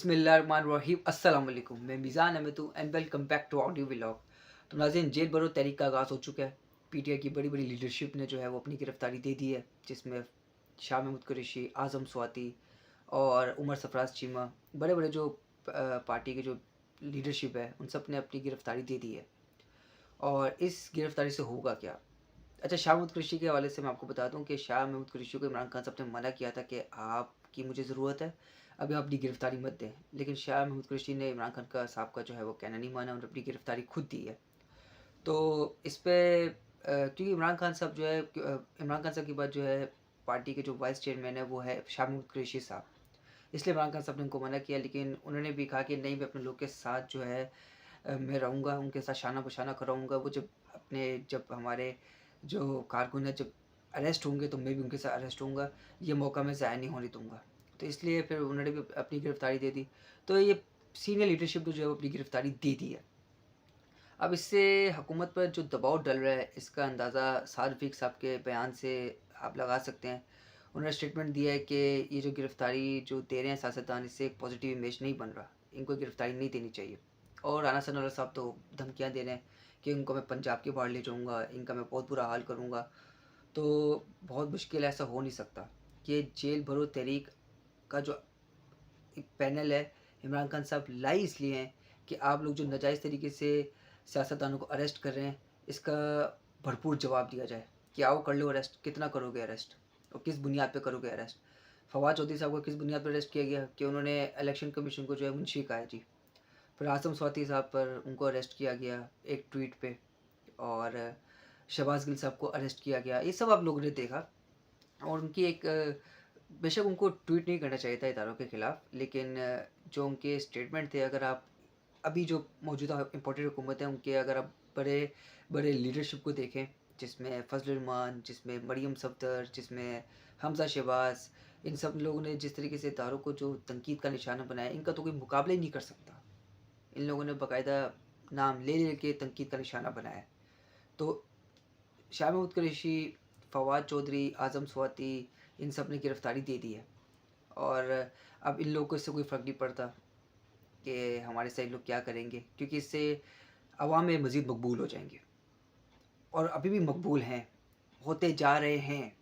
बिस्मिल्लाहिर्रहमानिर्रहीम अस्सलाम वालेकुम। मैं मीज़ान अहमद हूँ and welcome back to audio vlog. तो नाज़रीन, जेल भरो तहरीक का आगाज़ हो चुका है। पीटीआई की बड़ी बड़ी लीडरशिप ने जो है वो अपनी गिरफ्तारी दे दी है, जिसमें शाह महमूद कुरैशी, आज़म स्वाति और उमर सरफराज चीमा, बड़े बड़े जो पार्टी के जो लीडरशिप है उन सब ने अपनी गिरफ्तारी दे दी है। और इस गिरफ्तारी से होगा क्या? अच्छा, शाह महमूद कुरैशी के हवाले से मैं आपको बता दूं कि शाह महमूद कुरैशी को इमरान खान साहब ने मना किया था कि आपकी मुझे ज़रूरत है, अभी आप अपनी गिरफ्तारी मत दें। लेकिन शाह महमूद कुरैशी ने इमरान खान का साहब का जो है वो कहना नहीं माना और अपनी गिरफ्तारी खुद दी है। तो इस पे क्योंकि इमरान खान साहब जो है इमरान खान साहब के बाद जो है पार्टी के जो वाइस चेयरमैन है वो है शाह महमूद कुरैशी साहब। इसलिए इमरान खान साहब ने उनको मना किया, लेकिन उन्होंने भी कहा कि नहीं, मैं अपने लोग के साथ जो है मैं रहूँगा, उनके साथ शाना बशाना कराऊँगा। वो जब हमारे जो कारकुन हैं जब अरेस्ट होंगे तो मैं भी उनके साथ अरेस्ट होऊँगा, ये मौका मैं ज़ाया नहीं होने दूँगा। तो इसलिए फिर उन्होंने भी अपनी गिरफ़्तारी दे दी। तो ये सीनियर लीडरशिप ने जो है वो अपनी गिरफ़्तारी दे दी है। अब इससे हुकूमत पर जो दबाव डल रहा है, इसका अंदाज़ा साद रफ़ीक साहब के बयान से आप लगा सकते हैं। उन्होंने स्टेटमेंट दिया है कि ये जो गिरफ़्तारी जो दे रहे हैं सियासतदान, इससे एक पॉजिटिव इमेज नहीं बन रहा, इनको गिरफ़्तारी नहीं देनी चाहिए। और राना सनाउल्लाह साहब तो धमकियाँ दे रहे हैं कि इनको मैं पंजाब के बाहर ले जाऊँगा, इनका मैं बहुत बुरा हाल करूँगा। तो बहुत मुश्किल है, ऐसा हो नहीं सकता। ये जेल भरो तहरीक का जो एक पैनल है, इमरान खान साहब लाई इसलिए हैं कि आप लोग जो नाजायज़ तरीके से सियासतदानों को अरेस्ट कर रहे हैं, इसका भरपूर जवाब दिया जाए कि आओ कर लो अरेस्ट, कितना करोगे अरेस्ट और किस बुनियाद पे करोगे अरेस्ट। फवाद चौधरी साहब को किस बुनियाद पर अरेस्ट किया गया कि उन्होंने इलेक्शन कमीशन को जो है मुंशी कहा है जी। फिर आज़म स्वाति साहब पर उनको अरेस्ट किया गया एक ट्वीट पे, और शहबाज गिल साहब को अरेस्ट किया गया। ये सब आप लोगों ने देखा। और उनकी एक बेशक उनको ट्वीट नहीं करना चाहिए था इदारों के खिलाफ, लेकिन जो उनके स्टेटमेंट थे, अगर आप अभी जो मौजूदा इम्पोर्टेड हुकूमत है उनके अगर आप बड़े बड़े लीडरशिप को देखें, जिसमें फजल रहमान, जिसमें मरियम सफदर, जिसमें हमजा शहबाज, इन सब लोगों ने जिस तरीके से इदारों को जो तनकीद का निशाना बनाया, इनका तो कोई मुकाबला ही नहीं कर सकता। इन लोगों ने बाकायदा नाम ले ले के तनकीद का निशाना बनाया है। तो शाह महमूद कुरैशी, फवाद चौधरी, आज़म स्वाति, इन सब ने गिरफ़्तारी दे दी है। और अब इन लोगों को इससे कोई फ़र्क नहीं पड़ता कि हमारे साथ लोग क्या करेंगे, क्योंकि इससे अवाम में मज़ीद मकबूल हो जाएंगे और अभी भी मकबूल हैं, होते जा रहे हैं।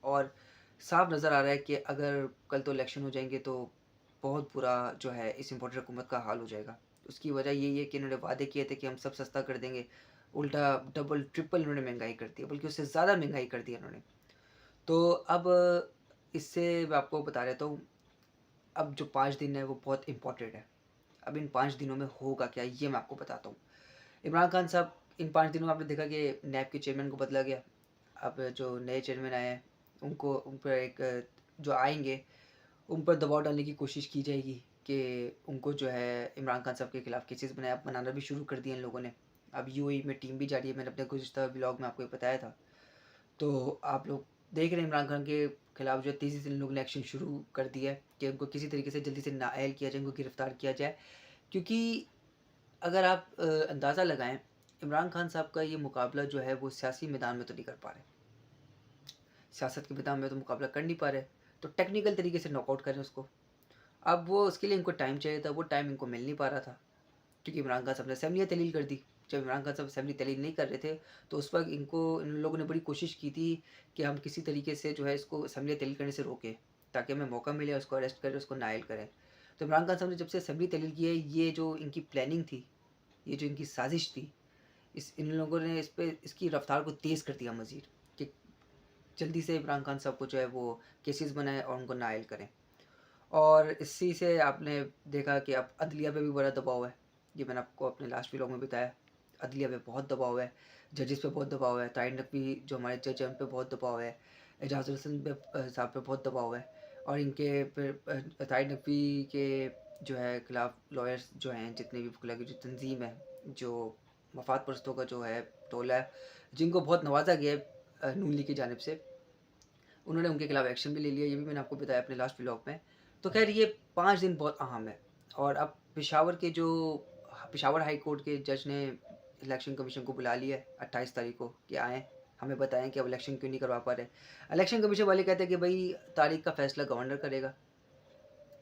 और साफ नज़र आ रहा है कि अगर कल तो इलेक्शन हो जाएंगे तो बहुत बुरा जो है इस इम्पोर्टेड हुकूमत का हाल हो जाएगा। उसकी वजह यही है कि इन्होंने वादे किए थे कि हम सब सस्ता कर देंगे, उल्टा डबल ट्रिपल इन्होंने महंगाई कर दी, बल्कि उससे ज़्यादा महंगाई कर दी इन्होंने। तो अब इससे मैं आपको बता देता हूँ, अब जो 5 दिन है वो बहुत इम्पोर्टेंट है। अब इन 5 दिनों में होगा क्या, ये मैं आपको बताता हूँ। इमरान खान साहब, इन 5 दिनों में आपने देखा कि नैब के चेयरमैन को बदला गया। अब जो नए चेयरमैन आए हैं, उनको उन पर एक जो आएँगे, उन पर दबाव डालने की कोशिश की जाएगी कि उनको जो है इमरान खान साहब के खिलाफ केसेस बनाना भी शुरू कर दिए इन लोगों ने। अब यूएई में टीम भी जा रही है, मैंने अपने गुज़िश्ता व्लॉग में आपको ये बताया था। तो आप लोग देख रहे हैं इमरान खान के खिलाफ जो है तेज़ी से इन लोगों ने एक्शन शुरू कर दिया है कि उनको किसी तरीके से जल्दी से नाअहल किया जाए, उनको गिरफ़्तार किया जाए। क्योंकि अगर आप अंदाज़ा लगाएँ, इमरान खान साहब का ये मुकाबला जो है वो सियासी मैदान में तो नहीं कर पा रहे। सियासत के मैदान में तो मुकाबला कर नहीं पा रहे, तो टेक्निकल तरीके से नॉकआउट करें उसको। अब वो उसके लिए इनको टाइम चाहिए था, वो टाइम इनको मिल नहीं पा रहा था, क्योंकि इमरान खान साहब ने असेंबलियाँ तहलील कर दी। जब इमरान खान साहब असेंबली तहलील नहीं कर रहे थे, तो उस वक़्त इन लोगों ने बड़ी कोशिश की थी कि हम किसी तरीके से जो है इसको असेंबलियाँ तहलील करने से रोकें, ताकि हमें मौका मिले, उसको अरेस्ट करें, उसको नाअहल करें। तो इमरान खान साहब ने जब से असेंबली तहलील की है, ये जो इनकी प्लानिंग थी, ये जो इनकी साजिश थी, इस इन लोगों ने इस पे इसकी रफ़्तार को तेज़ कर दिया मज़ीद, कि जल्दी से इमरान खान साहब को जो है वो केसेस बनाएँ और उनको नाअहल करें। और इसी से आपने देखा कि अब अदलिया पे भी बड़ा दबाव है। ये मैंने आपको अपने लास्ट व्लॉग में बताया। अदलिया पे बहुत दबाव है, जजेस पे बहुत दबाव है, तारिक नकवी जो हमारे जज हैं उन पे बहुत दबाव है, एजाज़ुल हसन पे साहब पे बहुत दबाव है। और इनके फिर तारिक नकवी के जो है खिलाफ लॉयर्स जो हैं, जितने भी वकीला की जो तंज़ीम है, जो मफाद परस्तों का जो है टोला है, जिनको बहुत नवाज़ा गया है नून लीग की जानिब से, उन्होंने उनके खिलाफ एक्शन भी ले लिया, ये भी मैंने आपको बताया अपने लास्ट व्लॉग में। तो ख़ैर ये 5 दिन बहुत अहम है। और अब पेशावर हाई कोर्ट के जज ने इलेक्शन कमीशन को बुला लिया है 28 तारीख को कि आएँ, हमें बताएँ कि अब इलेक्शन क्यों नहीं करवा पा रहे। इलेक्शन कमीशन वाले कहते हैं कि भई तारीख का फ़ैसला गवर्नर करेगा,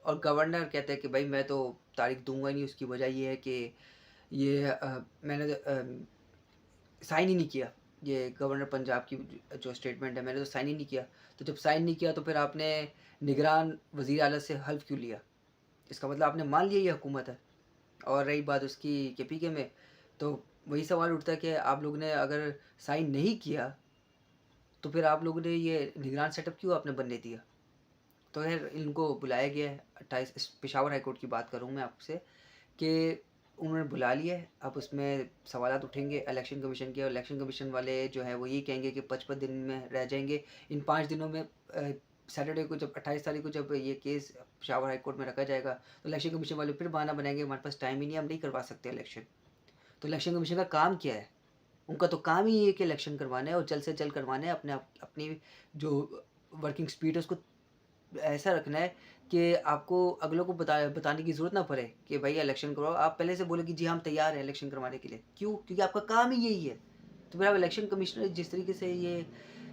और गवर्नर कहते हैं कि भाई मैं तो तारीख दूंगा ही नहीं। उसकी वजह ये है कि ये मैंने साइन ही नहीं किया। ये गवर्नर पंजाब की जो स्टेटमेंट है, मैंने तो साइन ही नहीं किया। तो जब साइन नहीं किया तो फिर आपने निगरान वज़ीर आला से हल्फ़ क्यों लिया? इसका मतलब आपने मान लिया ये हुकूमत है। और रही बात उसकी केपीके में, तो वही सवाल उठता है कि आप लोगों ने अगर साइन नहीं किया, तो फिर आप लोगों ने ये निगरान सेटअप क्यों आपने बनने दिया? तो ख़ैर इनको बुलाया गया है। 28 इस पेशावर हाई कोर्ट की बात करूँ मैं आपसे कि उन्होंने बुला लिया है। अब उसमें सवालात उठेंगे इलेक्शन कमीशन के, और इलेक्शन कमीशन वाले जो है वो ये कहेंगे कि 55 दिन में रह जाएँगे। इन 5 दिनों में सैटरडे को जब 28 तारीख को जब ये केस पेशावर हाई कोर्ट में रखा जाएगा, तो इलेक्शन कमीशन वाले फिर बहाना बनाएँगे हमारे पास टाइम ही नहीं है, हम नहीं करवा सकते इलेक्शन। तो इलेक्शन कमीशन का काम क्या है? उनका तो काम ही ये है कि इलेक्शन करवाना है और जल्द से जल्द करवाना है। अपनी जो वर्किंग स्पीड है उसको ऐसा रखना है कि आपको अगलों को बताने की ज़रूरत ना पड़े कि भई इलेक्शन करवाओ। आप पहले से बोले कि जी हम तैयार हैं इलेक्शन करवाने के लिए। क्यों? क्योंकि आपका काम ही यही है। तो फिर आप इलेक्शन कमिश्नर जिस तरीके से ये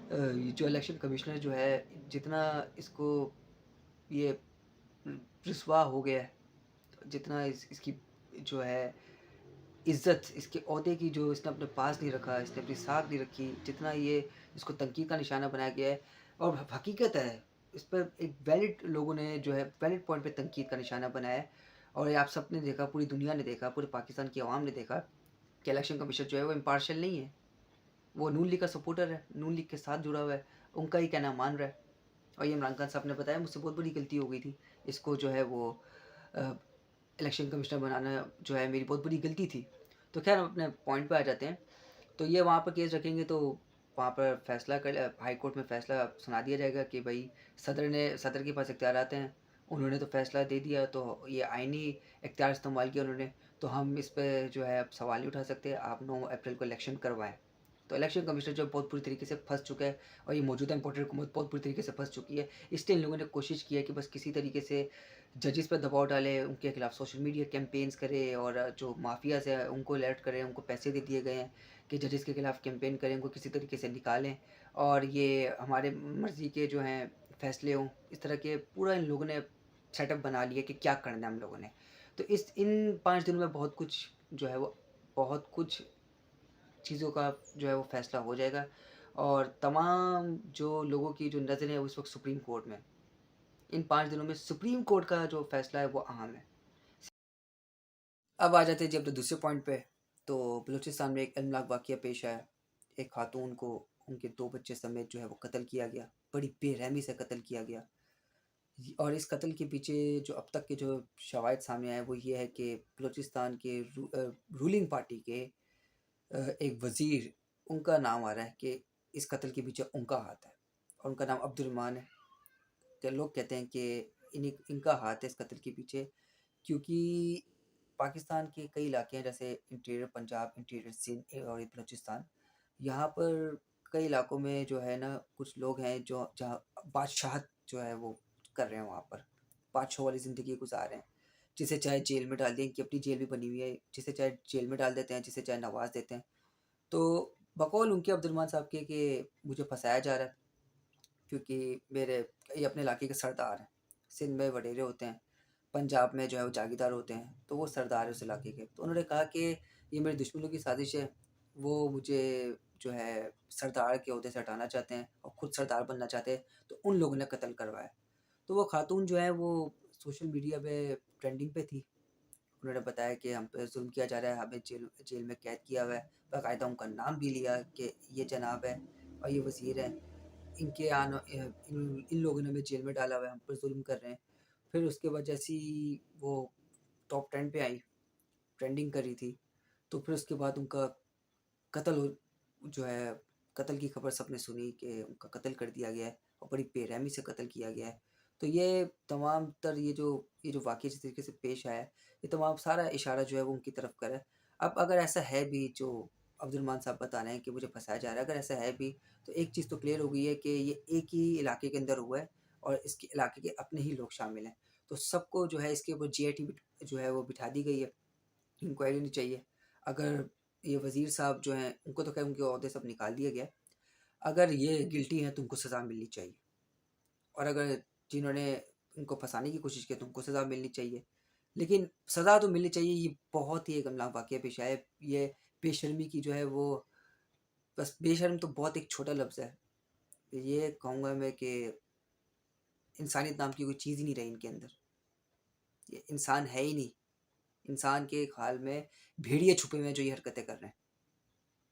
जो इलेक्शन कमिश्नर जो है जितना इसको ये रुसवा हो गया है, जितना इसकी जो है इज़्ज़त, इसके ओहदे की जो इसने अपने पास नहीं रखा, इसने अपनी साख नहीं रखी, जितना ये इसको तनकीद का निशाना बनाया गया है। और हकीकत है, इस पर एक वैलिड लोगों ने जो है वैलिड पॉइंट पे तनकीद का निशाना बनाया है। और ये आप सब ने देखा, पूरी दुनिया ने देखा, पूरे पाकिस्तान की आवाम ने देखा कि इलेक्शन कमीशन जो है वो इम्पार्शियल नहीं है। वो नून लीग का सपोर्टर है, नून लीग के साथ जुड़ा हुआ है, उनका ही कहना मान रहा है। और ये इमरान खान साहब ने बताया मुझसे बहुत बड़ी गलती हो गई थी। इसको जो है वो अ, इलेक्शन कमिश्नर बनाना जो है मेरी बहुत बड़ी गलती थी। तो ख़ैर हम अपने पॉइंट पे आ जाते हैं। तो ये वहाँ पर केस रखेंगे तो वहाँ पर फ़ैसला हाई कोर्ट में फ़ैसला सुना दिया जाएगा कि भई सदर के पास इख्तियारात हैं। उन्होंने तो फ़ैसला दे दिया, तो ये आईनी इख्तियार इस्तेमाल किया उन्होंने, तो हम इस पे जो है अब सवाल नहीं उठा सकते। आप 9 अप्रैल को इलेक्शन करवाएँ। तो इलेक्शन कमिश्नर जो है बहुत बुरी तरीके से फँस चुका है, और ये मौजूदा इम्पोर्टेड हुकूमत बहुत बुरी तरीके से फँस चुकी है। इसलिए इन लोगों ने कोशिश की है कि बस किसी तरीके से जजेस पे दबाव डाले, उनके खिलाफ सोशल मीडिया कैंपेन्स करे, और जो माफियाज़ हैं उनको अलर्ट करें, उनको पैसे दे दिए गए हैं कि जजेस के खिलाफ कैंपेन करें, उनको किसी तरीके से निकालें, और ये हमारे मर्ज़ी के जो हैं फैसले हों। इस तरह के पूरा इन लोगों ने सेटअप बना लिया कि क्या करना है हम लोगों ने। तो इस इन 5 दिनों में बहुत कुछ जो है वो बहुत कुछ चीज़ों का जो है वो फ़ैसला हो जाएगा, और तमाम जो लोगों की जो नज़रें हैं उस वक़्त सुप्रीम कोर्ट में। इन 5 दिनों में सुप्रीम कोर्ट का जो फ़ैसला है वो अहम है। अब आ जाते हैं जी अपने दूसरे पॉइंट पे। तो बलूचिस्तान में एक अलमनाक वाक़या पेश आया। एक खातून को उनके 2 बच्चे समेत जो है वो कत्ल किया गया। बड़ी बेरहमी से कत्ल किया गया। और इस कत्ल के पीछे जो अब तक के जो शवाहिद सामने आए वो ये है कि बलूचिस्तान के रूलिंग पार्टी के एक वज़ीर, उनका नाम आ रहा है कि इस कत्ल के पीछे उनका हाथ है, और उनका नाम अब्दुर्रहमान है। तो लोग कहते हैं कि इनका हाथ है इस कत्ल के पीछे, क्योंकि पाकिस्तान के कई इलाके हैं जैसे इंटीरियर पंजाब, इंटीरियर सिंध और ये बलूचिस्तान। यहाँ पर कई इलाकों में जो है ना कुछ लोग हैं जो जहाँ बादशाहत जो है वो कर रहे हैं वहाँ पर। बादशाह वाली ज़िंदगी गुज़ार रहे हैं। जिसे चाहे जेल में डाल दें, इनकी अपनी जेल भी बनी हुई है। जिसे चाहे जेल में डाल देते हैं, जिसे चाहे नवाज़ देते हैं। तो बकौल उनके अब्दुर्रहमान साहब के कि मुझे फँसाया जा रहा है, क्योंकि मेरे ये अपने इलाके के सरदार हैं। सिंध में वडेरे होते हैं, पंजाब में जो है वो जागीरदार होते हैं, तो वो सरदार है उस इलाके के। तो उन्होंने कहा कि ये मेरे दुश्मनों की साजिश है, वो मुझे जो है सरदार के ओहदे से हटाना चाहते हैं और खुद सरदार बनना चाहते हैं, तो उन लोगों ने कत्ल करवाया। तो वो खातून जो है वो सोशल मीडिया पे ट्रेंडिंग पे थी। उन्होंने बताया कि हम पे ज़ुल्म किया जा रहा है, हमें जेल जेल में कैद किया हुआ है। बाकायदा उनका नाम भी लिया कि ये जनाब है और ये वज़ीर हैं। इनके इन लोगों ने हमें जेल में डाला हुआ है, हम पर ज़ुल्म कर रहे हैं। फिर उसके बाद जैसे ही वो टॉप 10 पे आई, ट्रेंडिंग कर रही थी, तो फिर उसके बाद उनका कत्ल जो है कत्ल की खबर सबने सुनी कि उनका कत्ल कर दिया गया है, और बड़ी बेरहमी से कत्ल किया गया है। तो ये तमाम तर ये जो वाक़या जिस तरीके से पेश आया है, ये तमाम सारा इशारा जो है वो उनकी तरफ कर है। अब अगर ऐसा है भी जो अब्दुर्रहमान साहब बता रहे हैं कि मुझे फँसाया जा रहा है, अगर ऐसा है भी, तो एक चीज़ तो क्लियर हो गई है कि ये एक ही इलाके के अंदर हुआ है, और इसके इलाके के अपने ही लोग शामिल हैं। तो सबको जो है इसके ऊपर जीआईटी जो है वो बिठा दी गई है। इंक्वायरी होनी चाहिए। अगर ये वज़ीर साहब जो हैं उनको तो ख़ैर उनके ओहदे से अब निकाल दिया गया है। अगर ये गिल्टी हैं तो उनको सज़ा मिलनी चाहिए। और अगर जिन्होंने उनको फँसाने की कोशिश की तो उनको सज़ा मिलनी चाहिए। लेकिन सज़ा तो मिलनी चाहिए, ये बहुत ही एक गमनाक वाक़या पेश आया है। ये बेशर्मी की जो है वो, बस बेशर्म तो बहुत एक छोटा लफ्ज़ है। ये कहूँगा मैं कि इंसानियत नाम की कोई चीज़ ही नहीं रही इनके अंदर। ये इंसान है ही नहीं। इंसान के ख़्याल में भेड़िए छुपे हुए हैं जो ये हरकतें कर रहे हैं।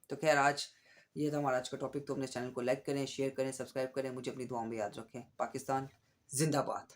तो ख़ैर आज ये था हमारा आज का टॉपिक। तो अपने चैनल को लाइक करें, शेयर करें, सब्सक्राइब करें। मुझे अपनी दुआओं में याद रखें। पाकिस्तान ज़िंदाबाद।